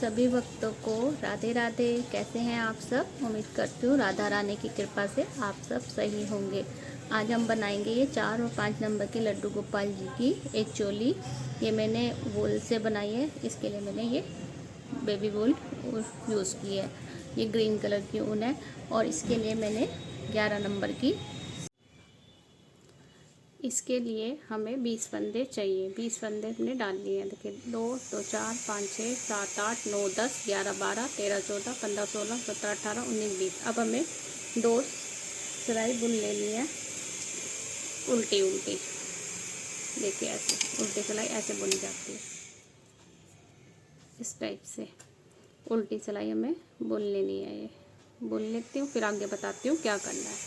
सभी भक्तों को राधे राधे। कैसे हैं आप सब? उम्मीद करती हूँ राधा रानी की कृपा से आप सब सही होंगे। आज हम बनाएंगे ये 4 और 5 नंबर के लड्डू गोपाल जी की एक चोली। ये मैंने वूल से बनाई है। इसके लिए मैंने ये बेबी वूल यूज़ की है। ये ग्रीन कलर की ऊन है और इसके लिए मैंने 11 नंबर की। इसके लिए हमें 20 फंदे चाहिए। 20 फंदे हमने डाल लिए हैं। देखिए 2 2 4 5 6 7 8 9 10 11 12 13 14 15 16 17 18 19 20। अब हमें 2 सिलाई बुन लेनी है उल्टी उल्टी। देखिए ऐसे उल्टी सिलाई ऐसे बुनी जाती है, इस टाइप से उल्टी सिलाई हमें बुन लेनी है। ये बुन लेती हूँ, फिर आगे बताती हूँ क्या करना है।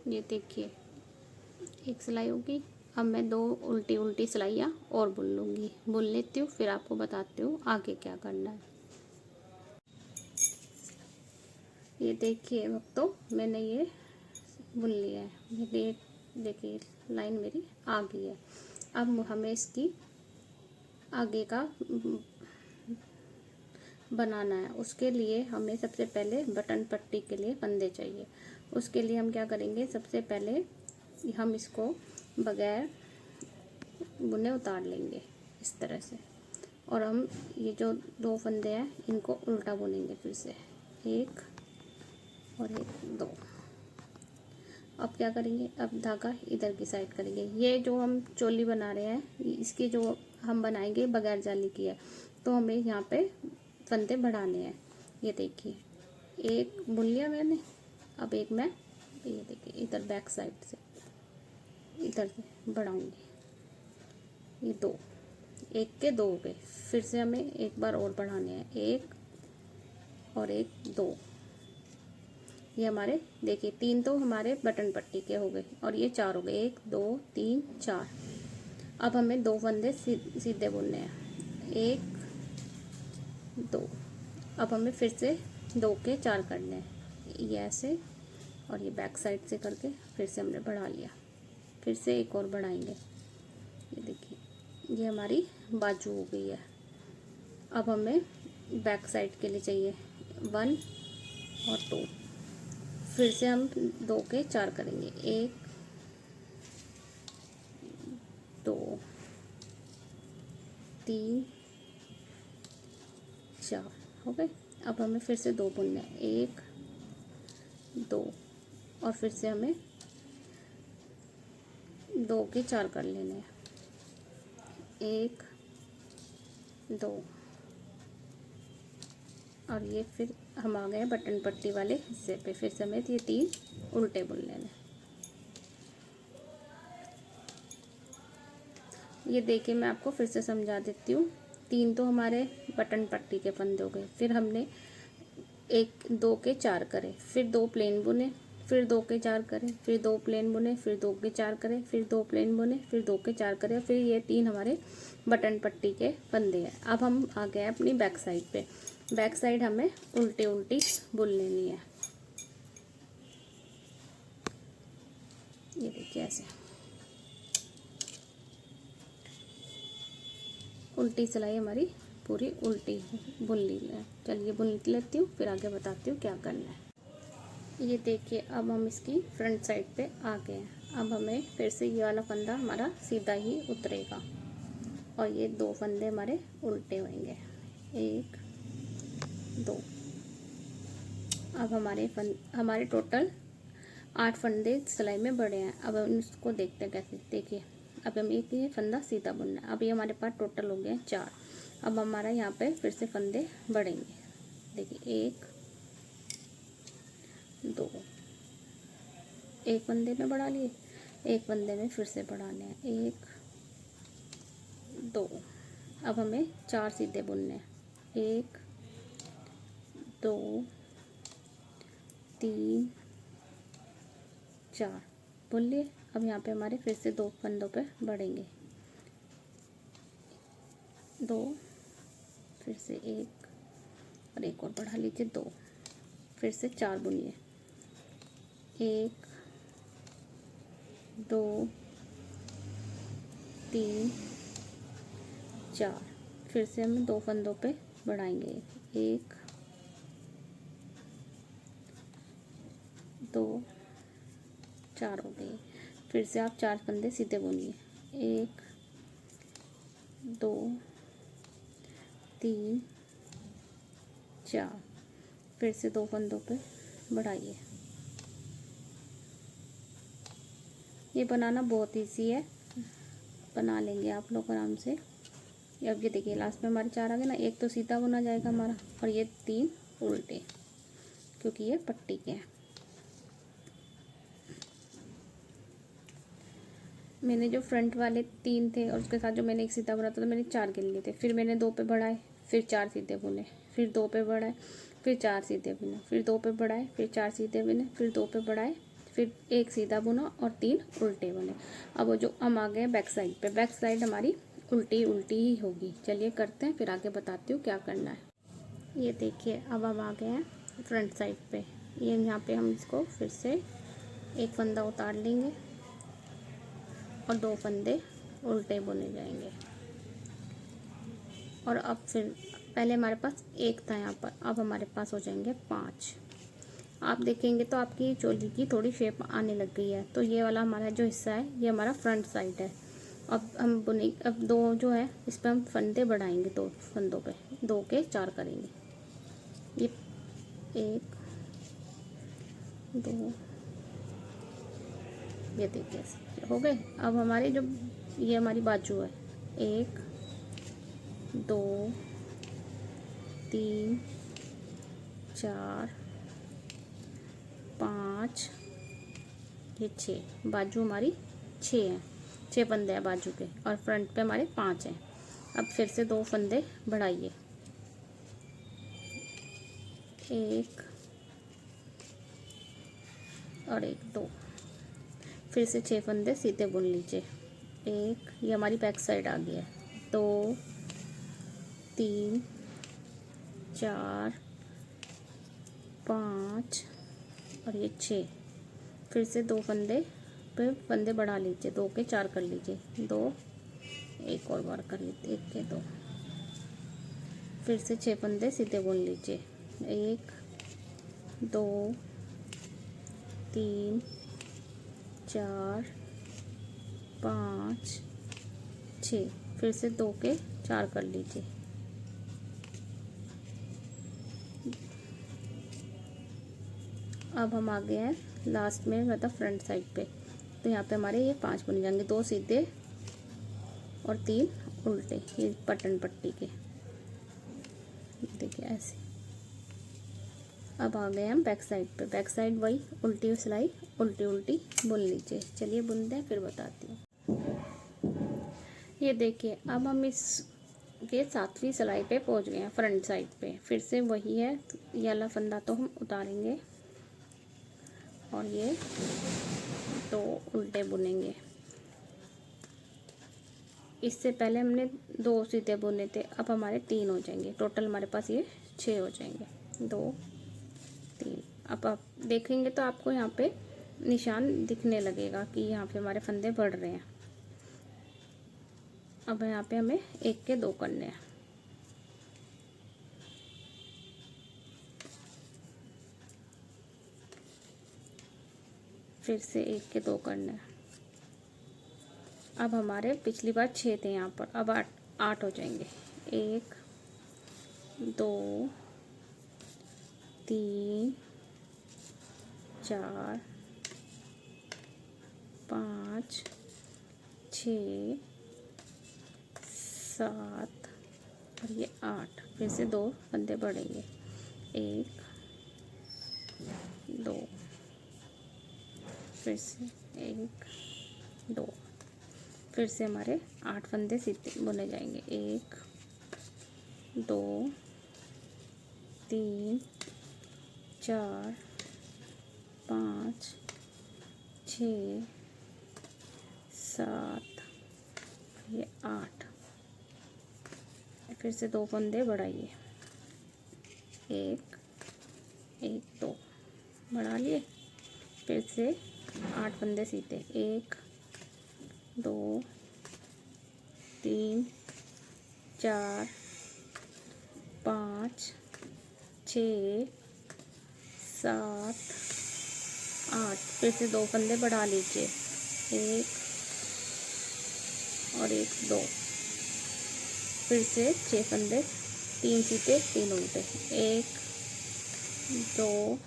ये देखिए एक सिलाई होगी। अब मैं 2 उल्टी उल्टी सिलाइयाँ और बुन लूँगी। बुन लेती हूँ, फिर आपको बताती हूँ आगे क्या करना है। ये देखिए भक्तों, मैंने ये बुन लिया है। मेरी देखिए लाइन मेरी आ गई है। अब हमें इसकी आगे का बनाना है। उसके लिए हमें सबसे पहले बटन पट्टी के लिए फंदे चाहिए। उसके लिए हम क्या करेंगे, सबसे पहले हम इसको बगैर बुने उतार लेंगे इस तरह से। और हम ये जो 2 फंदे हैं इनको उल्टा बुनेंगे फिर से, 1 और 1 2। अब क्या करेंगे, अब धागा इधर की साइड करेंगे। ये जो हम चोली बना रहे हैं इसकी जो हम बनाएंगे बगैर जाली की है, तो हमें यहाँ पे फंदे बढ़ाने हैं। ये देखिए एक बुन लिया मैंने। अब एक मैं ये देखिए इधर बैक साइड से इधर से बढ़ाऊंगी। ये 2, एक के 2 हो गए। फिर से हमें एक बार और बढ़ाने हैं, 1 और 1 2। ये हमारे देखिए 3 तो हमारे बटन पट्टी के हो गए और ये 4 हो गए, 1 2 3 4। अब हमें 2 फंदे सीधे बुनने हैं, 1 2। अब हमें फिर से 2 के 4 करने हैं, ये ऐसे और ये बैक साइड से करके फिर से हमने बढ़ा लिया। फिर से एक और बढ़ाएंगे। ये देखिए ये हमारी बाजू हो गई है। अब हमें बैक साइड के लिए चाहिए 1 और 2। फिर से हम 2 के 4 करेंगे, 1 2 3 4 हो गए। अब हमें फिर से 2 बुनने हैं, 1 2 और फिर से हमें 2 के 4 कर लेने हैं, 1 2। और ये फिर हम आ गए बटन पट्टी वाले हिस्से पे। फिर से हमें ये 3 उल्टे बुन लेने। ये देखिए मैं आपको फिर से समझा देती हूँ। 3 तो हमारे बटन पट्टी के फंदे हो गए। फिर हमने 1 2 के 4 करे, फिर 2 प्लेन बुने, फिर 2 के 4 करे, फिर 2 प्लेन बुने, फिर 2 के 4 करे, फिर 2 प्लेन बुने, फिर 2 के 4 करे, फिर ये 3 हमारे बटन पट्टी के फंदे हैं। अब हम आ गए अपनी बैक साइड पे। बैक साइड हमें उल्टी उल्टी बुन लेनी है। ये देखिए ऐसे उल्टी सिलाई हमारी पूरी उल्टी बुन ली है। चलिए बुन लेती हूँ, फिर आगे बताती हूँ क्या करना है। ये देखिए अब हम इसकी फ्रंट साइड पे आ गए हैं। अब हमें फिर से ये वाला फंदा हमारा सीधा ही उतरेगा और ये 2 फंदे हमारे उल्टे होंगे, 1 2। अब हमारे टोटल 8 फंदे सिलाई में बढ़े हैं। अब हम इसको देखते हैं कैसे। देखिए अब हम एक ये फंदा सीधा बुनना है। अब ये हमारे पास टोटल हो गए 4। अब हमारा यहाँ पे फिर से फंदे बढ़ेंगे। देखिए 1 2, एक फंदे में बढ़ा लिए, एक फंदे में फिर से बढ़ाने हैं, 1 2। अब हमें 4 सीधे बुनने हैं, 1 2 3 4 बुन लिए। अब यहाँ पे हमारे फिर से 2 फंदों पे बढ़ेंगे, 2 फिर से 1 और एक और बढ़ा लीजिए, 2 फिर से 4 बुनिए, 1 2 3 4। फिर से हम 2 फंदों पे बढ़ाएंगे। 1 2 4 हो गए। फिर से आप 4 फंदे सीधे बुनिए। 1 2 3 4। फिर से 2 फंदों पे बढ़ाइए। ये बनाना बहुत इजी है, बना लेंगे आप लोग आराम से। अब ये देखिए लास्ट में हमारे 4 आ गए ना, एक तो सीधा बुना जाएगा हमारा और ये 3 उल्टे, क्योंकि ये पट्टी के हैं। मैंने जो फ्रंट वाले 3 थे और उसके साथ जो मैंने एक सीधा बुना था, तो मैंने 4 गिन लिए थे। फिर मैंने 2 पे बढ़ाए, फिर 4 सीधे बुने, फिर 2 पे बढ़ाए, फिर 4 सीधे बुने, फिर 2 पे बढ़ाए, फिर 4 सीधे बुने, फिर 2 पे बढ़ाए, फिर 1 सीधा बुना और 3 उल्टे बुने। अब वो जो हम आ गए बैक साइड पे, बैक साइड हमारी उल्टी उल्टी ही होगी। चलिए करते हैं, फिर आगे बताती हूँ क्या करना है। ये देखिए अब हम आ गए हैं फ्रंट साइड पे। ये यहाँ पे हम इसको फिर से एक फंदा उतार लेंगे और 2 फंदे उल्टे बुने जाएंगे। और अब फिर पहले हमारे पास 1 था यहाँ पर, अब हमारे पास हो जाएंगे 5। आप देखेंगे तो आपकी चोली की थोड़ी शेप आने लग गई है। तो ये वाला हमारा जो हिस्सा है ये हमारा फ्रंट साइड है। अब हम बुने, अब 2 जो है इस पर हम फंदे बढ़ाएंगे। 2 फंदों पे 2 के 4 करेंगे। ये 1 2, ये देखिए हो गए। अब हमारे जो ये हमारी बाजू है, 1 2 3 4 5, ये 6। बाजू हमारी 6 हैं, 6 फंदे हैं बाजू के, और फ्रंट पे हमारे 5 हैं। अब फिर से 2 फंदे बढ़ाइए। 1 और 1 2। फिर से 6 फंदे सीधे बुन लीजिए। 1, ये हमारी बैक साइड आ गई है। 2 3 4 5 और ये 6। फिर से 2 फंदे पे फंदे बढ़ा लीजिए, 2 के 4 कर लीजिए। 2, एक और बार कर लीजिए, 1 के 2। फिर से 6 फंदे सीधे बुन लीजिए। 1 2 3 4 5 6। फिर से 2 के 4 कर लीजिए। अब हम आ गए हैं लास्ट में, मतलब फ्रंट साइड पे। तो यहाँ पे हमारे ये 5 बन जाएंगे, 2 सीधे और 3 उल्टे, ये बटन पट्टी के। देखिए ऐसे। अब आ गए हम बैक साइड पे। बैक साइड वही उल्टी सिलाई उल्टी उल्टी बुन लीजिए। चलिए बुनते हैं, फिर बताती हूँ। ये देखिए अब हम इस ये 7वीं सिलाई पे पहुँच गए हैं फ्रंट साइड पे। फिर से वही है, ये वाला फंदा तो हम उतारेंगे और ये 2 उल्टे बुनेंगे। इससे पहले हमने 2 सीधे बुने थे, अब हमारे 3 हो जाएंगे। टोटल हमारे पास ये 6 हो जाएंगे। 2 3। अब आप देखेंगे तो आपको यहाँ पे निशान दिखने लगेगा कि यहाँ पे हमारे फंदे बढ़ रहे हैं। अब यहाँ पे हमें 1 के 2 करने हैं। फिर से 1 के 2 करने हैं। अब हमारे पिछली बार 6 थे यहाँ पर, अब 8 हो जाएंगे। 1 2 3 4 5 6 7 और ये 8। फिर से 2 फंदे बढ़ेंगे। 1 2, फिर से 1 2। फिर से हमारे 8 फंदे सीधे बुने जाएंगे। 1 2 3 4 5 6 7, ये 8। फिर से 2 फंदे बढ़ाइए। 1 1 2 बढ़ा लिए। फिर से 8 फंदे सीधे। 1 2 3 4 6 7 8। फिर से 2 फंदे बढ़ा लीजिए, 1 और 1 2। फिर से 6 फंदे, 3 सीधे 3 उल्टे, 1 2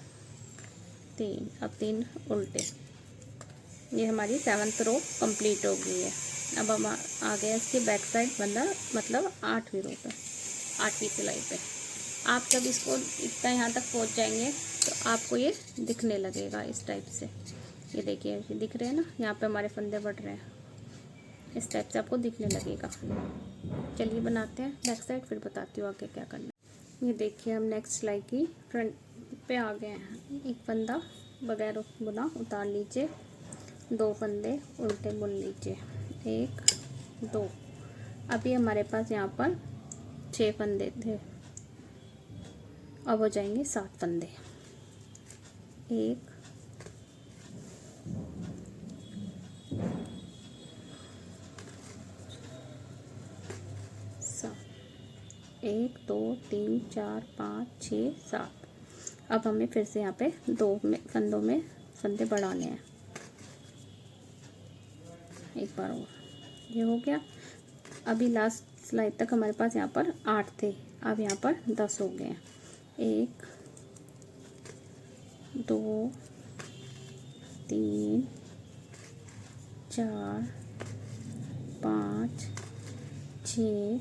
3। अब 3 उल्टे। ये हमारी 7th रो कंप्लीट हो गई है। अब हम आ गए इसके बैक साइड बंदा, मतलब 8वीं रो पे, 8वीं सिलाई पे। आप जब इसको इतना यहाँ तक पहुँच जाएंगे तो आपको ये दिखने लगेगा इस टाइप से। ये देखिए, ये दिख रहे हैं ना, यहाँ पे हमारे फंदे बढ़ रहे हैं, इस टाइप से आपको दिखने लगेगा। चलिए बनाते हैं बैक साइड, फिर बताती हूँ आगे क्या करना है। ये देखिए, हम नेक्स्ट सिलाई की फ्रंट पे आ गए हैं। एक फंदा बगैर बुना उतार लीजिए, 2 फंदे उल्टे बुन लीजिए, 1 2। अभी हमारे पास यहाँ पर 6 फंदे थे, अब हो जाएंगे 7 फंदे, 1 7, 1 2 3 4 5 6 7। अब हमें फिर से यहाँ पे 2 फंदों में फंदे बढ़ाने हैं, एक बार और। ये हो गया। अभी लास्ट सिलाई तक हमारे पास यहाँ पर 8 थे, अब यहाँ पर 10 हो गए हैं, 1 2 3 4 5 6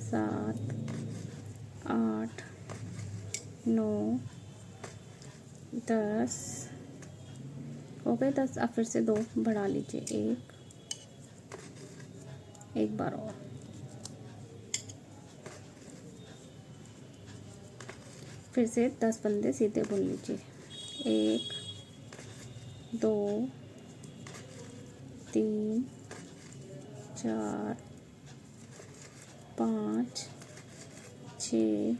7 8 9 10 हो गए 10। अब फिर से 2 बढ़ा लीजिए, एक बार और। फिर से 10 फंदे सीधे बुन लीजिए, 1 2 3 4 5 6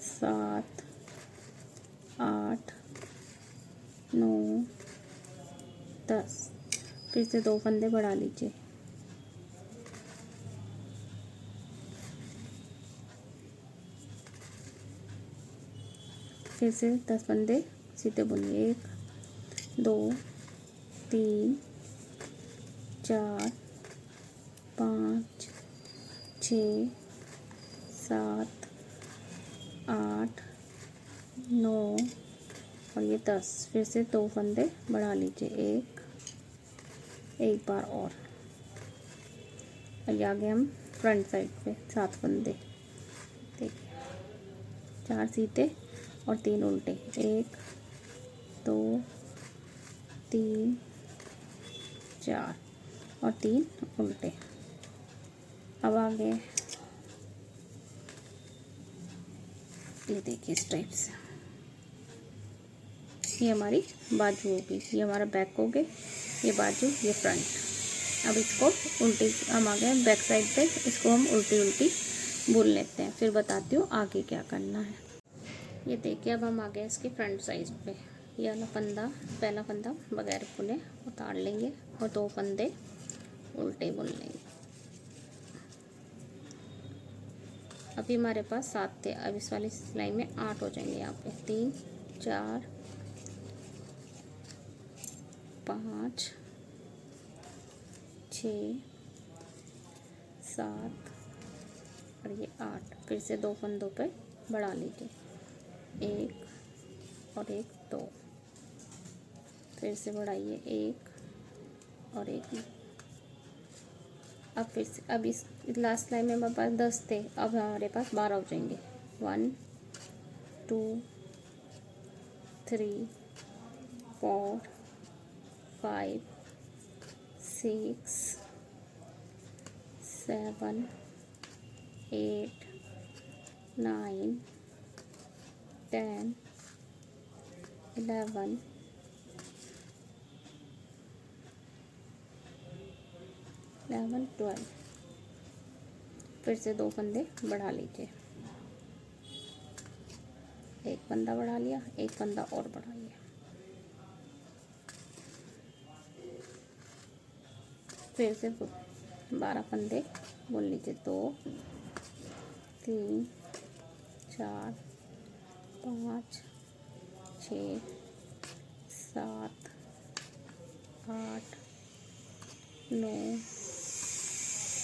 7 8 9 10। फिर से 2 फंदे बढ़ा लीजिए, फिर से 10 फंदे सीधे बुनिए, 1 2 3 4 5 6 7 8 9 और ये 10। फिर से 2 फंदे बढ़ा लीजिए, एक बार और। आ गए हम फ्रंट साइड पे, 7 फंदे। देखिए, 4 सीधे और 3 उल्टे, 1 2 3 4 और 3 उल्टे। अब आगे ये देखिए इस टाइप से, ये हमारी बाजू होगी, ये हमारा बैक हो गए, ये बाजू, ये फ्रंट। अब इसको उल्टी, हम आ गए बैक साइड पे, इसको हम उल्टी उल्टी बुन लेते हैं, फिर बताती हूँ आगे क्या करना है। ये देखिए, अब हम आ गए इसके फ्रंट साइड पे। ये वाला फंदा, पहला फंदा बगैर बुने उतार लेंगे और 2 फंदे उल्टे बुन लेंगे। अभी हमारे पास 7 थे, अब इस वाली सिलाई में 8 हो जाएंगे। यहाँ पे 3 4 5 6 7 और ये 8। फिर से 2 फंदों पे बढ़ा लीजिए, 1 और 1 2। फिर से बढ़ाइए, 1 और 1। अब फिर से, अब इस लास्ट लाइन में हमारे पास 10 थे, अब हमारे पास 12 हो जाएंगे, 1 2 3 4 5 6 7 8 9 10 11 12। फिर से 2 फंदे बढ़ा लीजिए, एक फंदा बढ़ा लिया, एक फंदा और बढ़ाइए। फिर से 12 फंदे बुन लीजिए, 2 3 4 5 6 7 8 9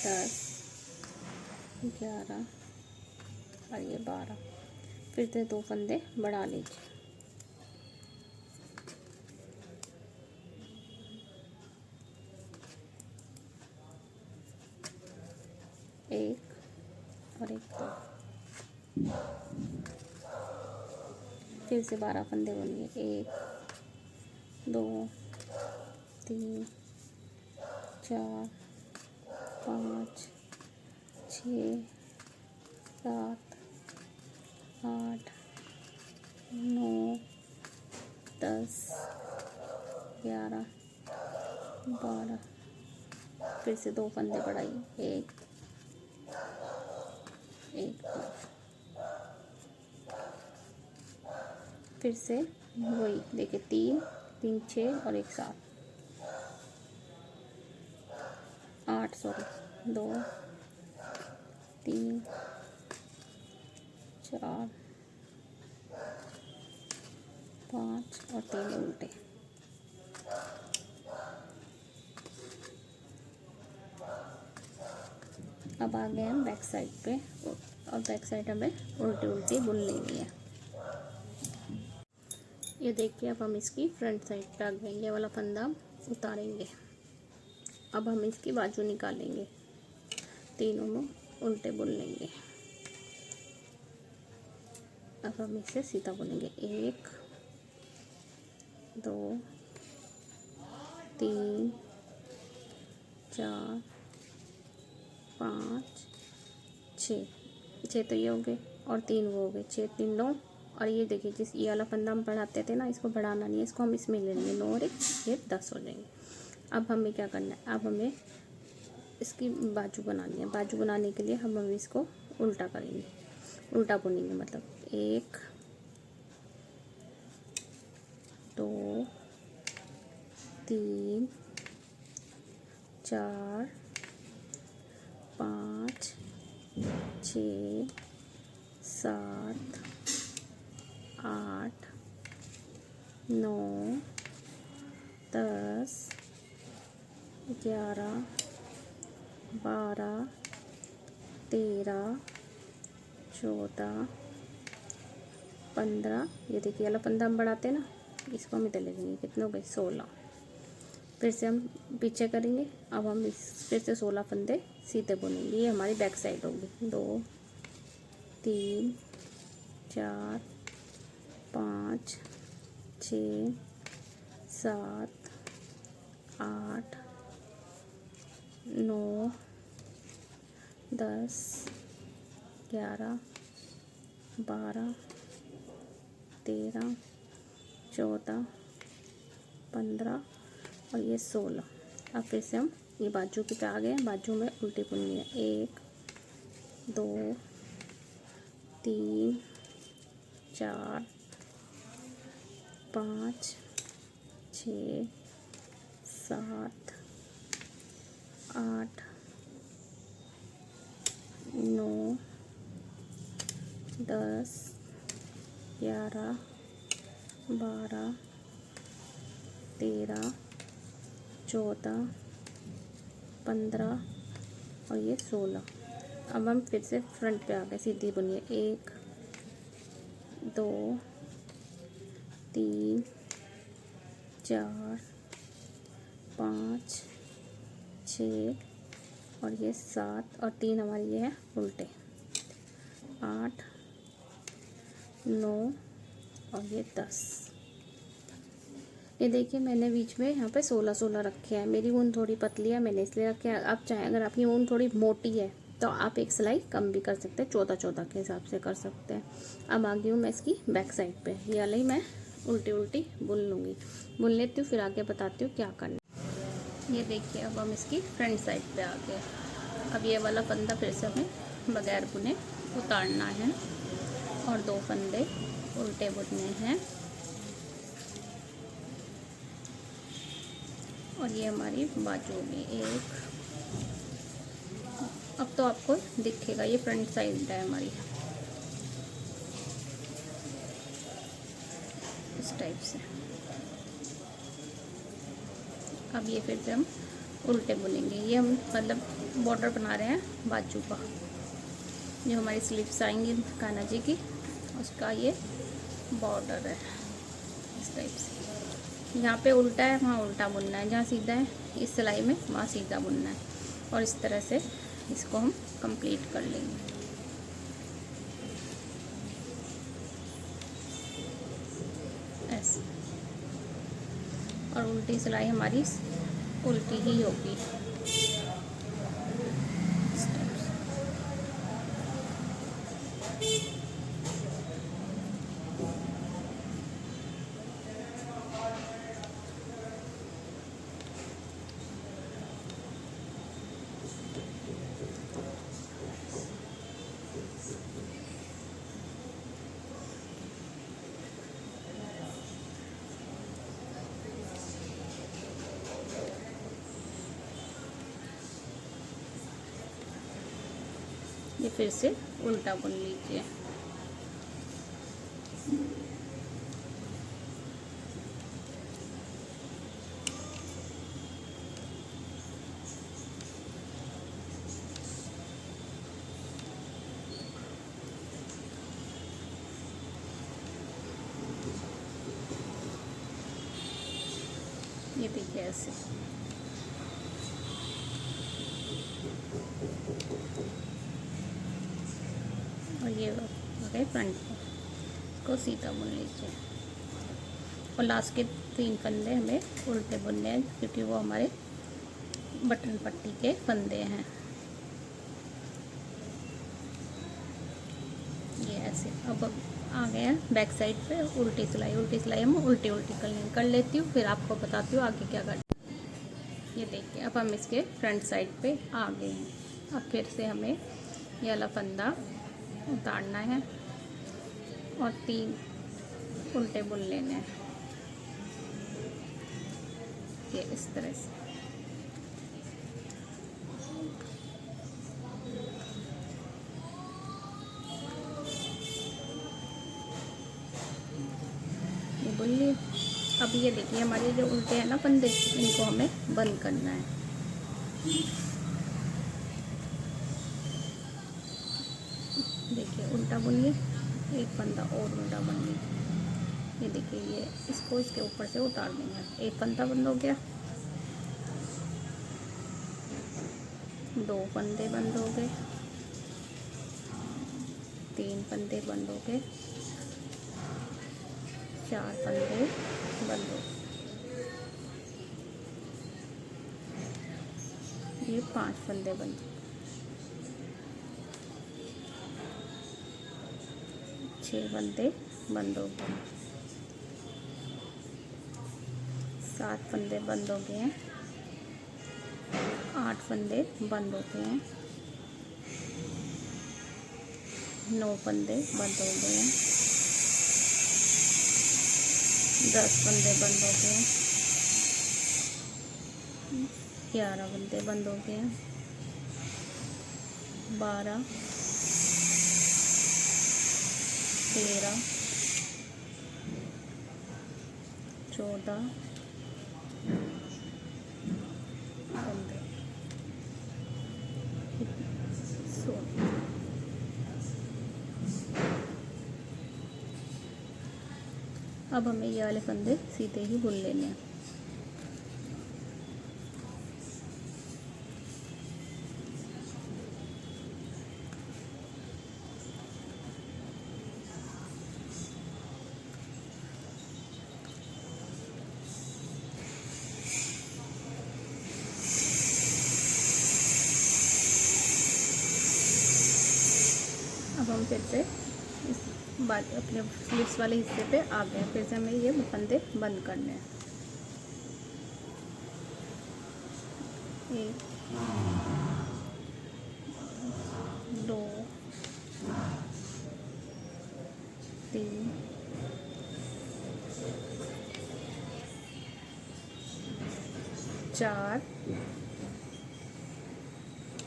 10 11 और ये 12। फिर से 2 फंदे बढ़ा लीजिए। एक और एक 2। फिर से 12 फंदे बुनिए। 1 2 3 4 5 6 7 8 9 10 11 12। फिर से 2 फंदे बढ़ाइए। 1 1 2। फिर से वही देखिए 3 3 6 और 1 7 8 सॉरी 2 3 4 5 और 3 उल्टे। अब आ गए हम बैक साइड पे और बैक साइड हमें उल्टी उल्टी बुन लेनी है। ये देखिए अब हम इसकी फ्रंट साइड पे आ गए। ये वाला फंदा हम उतारेंगे। अब हम इसकी बाजू निकालेंगे। तीनों में उल्टे बुन लेंगे। अब हम इसे सीधा बुनेंगे। 1 2 3 4 5 6 तो ये हो गए और 3 वो हो गए। 6 3 9। और ये देखिए जिस ये वाला फंदा हम बढ़ाते थे ना, इसको बढ़ाना नहीं है, इसको हम इसमें ले लेंगे। 9 और 1 ये 10 हो जाएंगे। अब हमें क्या करना है, अब हमें इसकी बाजू बनानी है। बाजू बनाने के लिए हम इसको उल्टा करेंगे, उल्टा बुनेंगे। मतलब 1 2 3 4 5 6 7 8 9 10 11 12 13 14 15। ये देखिए वाला फंदा हम बढ़ाते हैं ना, इसको हम इधर ले लेंगे। कितने हो गए? 16। फिर से हम पीछे करेंगे। अब हम इस फिर से 16 फंदे सीधे बुनेंगे। ये हमारी बैक साइड होगी। 2 3 4 5 6 7 8 9 10 11 12 13 14 15 और ये 16। अब फिर से हम ये बाजू के पे आ गए हैं। बाजू में उल्टी बुननी है। 1 2 3 4 5 6 7 8 9 10 11 12 13 14 15 और ये 16। अब हम फिर से फ्रंट पे आ गए। सीधी बुनिए। 1 2 3 4 5 6 और ये 7 और 3 हमारी ये है उल्टे। 8 9 और ये 10। ये देखिए मैंने बीच में यहाँ पे 16 रखे हैं। मेरी ऊन थोड़ी पतली है, मैंने इसलिए रखे हैं। आप चाहें अगर आपकी ऊन थोड़ी मोटी है तो आप एक सिलाई कम भी कर सकते हैं, 14 के हिसाब से कर सकते हैं। अब आ गई हूँ मैं इसकी बैक साइड पे। ये वाली मैं उल्टी उल्टी बुन लूँगी, बुन लेती हूँ, फिर आगे बताती हूँ क्या करना। ये देखिए अब हम इसकी फ्रंट साइड पे आ गए। अब ये वाला फंदा फिर से हमें बगैर बुने उतारना है और 2 फंदे उल्टे बुनने हैं। और ये हमारी बाजू में 1। अब तो आपको दिखेगा, ये फ्रंट साइड है हमारी। इस टाइप से। अब ये फिर से हम उल्टे बुनेंगे। ये हम मतलब बॉर्डर बना रहे हैं बाजू का, जो हमारी स्लीव्स आएंगी कान्हा जी की, उसका ये बॉर्डर है इस टाइप से। जहाँ पे उल्टा है वहाँ उल्टा बुनना है, जहाँ सीधा है इस सिलाई में वहाँ सीधा बुनना है, और इस तरह से इसको हम कंप्लीट कर लेंगे। ऐसे, और उल्टी सिलाई हमारी उल्टी ही होगी। ये फिर से उल्टा बुन लीजिए। ये देखिए ऐसे। और ये गए फ्रंट को सीधा बुन लीजिए, और लास्ट के 3 फंदे हमें उल्टे बुनने हैं, क्योंकि वो हमारे बटन पट्टी के फंदे हैं। ये ऐसे। अब आ गए हैं बैक साइड पे उल्टी सिलाई। उल्टी सिलाई हम उल्टी कर लेती हूँ, फिर आपको बताती हूँ आगे क्या करना। ये देखिए, अब हम इसके फ्रंट साइड पे आ गए हैं। अब फिर से हमें ये वाला फंदा उतारना है और 3 उल्टे बुन लेने हैं, ये इस तरह से। ये बुन लिए। अब ये देखिए हमारे जो उल्टे हैं ना फंदे, इनको हमें बंद करना है। देखिए उल्टा बुनिए, एक फंदा और उल्टा बुन लीजिए। ये देखिए, ये इसको इसके ऊपर से उतार देंगे। एक फंदा बंद हो गया, 2 फंदे बंद हो गए, 3 फंदे बंद हो गए, 4 फंदे बंद हो गए, ये 5 फंदे बंद, 6 फंदे बंद हो गए, 7 फंदे बंद हो गए हैं, 8 फंदे बंद हो गए हैं, 9 फंदे बंद हो गए हैं, 10 फंदे बंद हो गए हैं, 11 फंदे बंद हो गए हैं, 12, 13, 14, 15, 16। अब हमें ये वाले फंदे सीधे ही बुन लेने हैं। अब हम फिर से इस अपने स्लीव्स वाले हिस्से पे आ गए। फिर से हमें ये फंदे बंद करने हैं। 1, 2, 3, 4,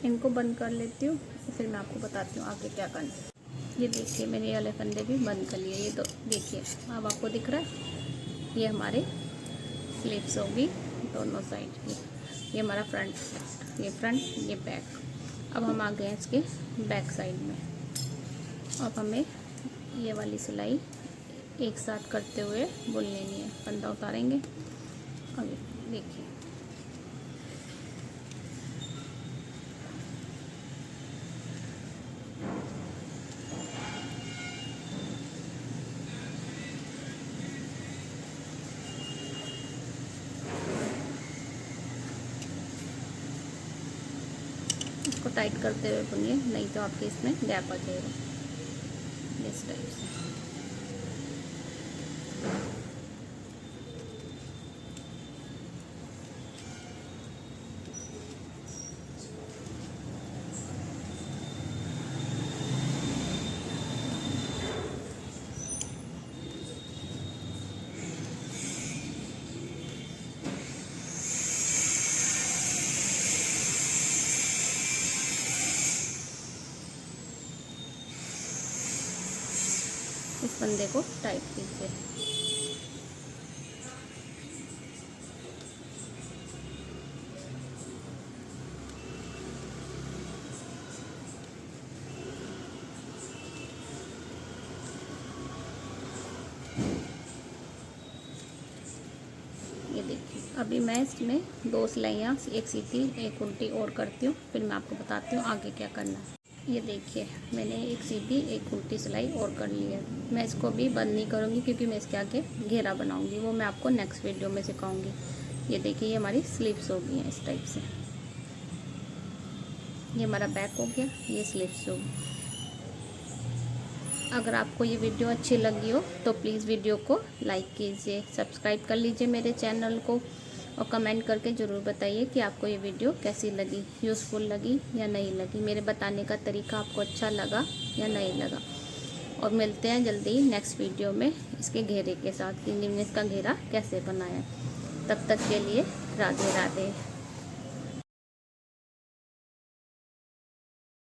इनको बंद कर लेती हूँ, फिर मैं आपको बताती हूँ आगे क्या करना है। ये देखिए मैंने ये वाले फंदे भी बंद कर लिए। ये तो देखिए अब आपको दिख रहा है, ये हमारे स्लीव्स होगी दोनों साइड। ये हमारा फ्रंट, ये फ्रंट, ये बैक। अब हम आ गए हैं इसके बैक साइड में। अब हमें ये वाली सिलाई एक साथ करते हुए बुन लेनी है। फंदा उतारेंगे। अब देखिए इसको टाइट करते हुए बुनिए, नहीं तो आपके इसमें गैप आ जाएगा इस टाइप से। इस फंदे को टाइट कीजिए। ये देखिए अभी मैं इसमें 2 सिलाइयाँ, एक सीधी एक उल्टी और करती हूँ, फिर मैं आपको बताती हूँ आगे क्या करना है। ये देखिए मैंने एक सीधी एक उल्टी सिलाई और कर ली है। मैं इसको भी बंद नहीं करूँगी क्योंकि मैं इसके आगे घेरा बनाऊँगी, वो मैं आपको नेक्स्ट वीडियो में सिखाऊँगी। ये देखिए ये हमारी स्लीव्स हो गई हैं इस टाइप से। ये हमारा बैक हो गया, ये स्लीव्स हो गई। अगर आपको ये वीडियो अच्छी लगी हो तो प्लीज़ वीडियो को लाइक कीजिए, सब्सक्राइब कर लीजिए मेरे चैनल को, और कमेंट करके ज़रूर बताइए कि आपको ये वीडियो कैसी लगी, यूज़फुल लगी या नहीं लगी, मेरे बताने का तरीका आपको अच्छा लगा या नहीं लगा। और मिलते हैं जल्दी नेक्स्ट वीडियो में इसके घेरे के साथ कि हमने इसका घेरा कैसे बनाया। तब तक के लिए राधे राधे।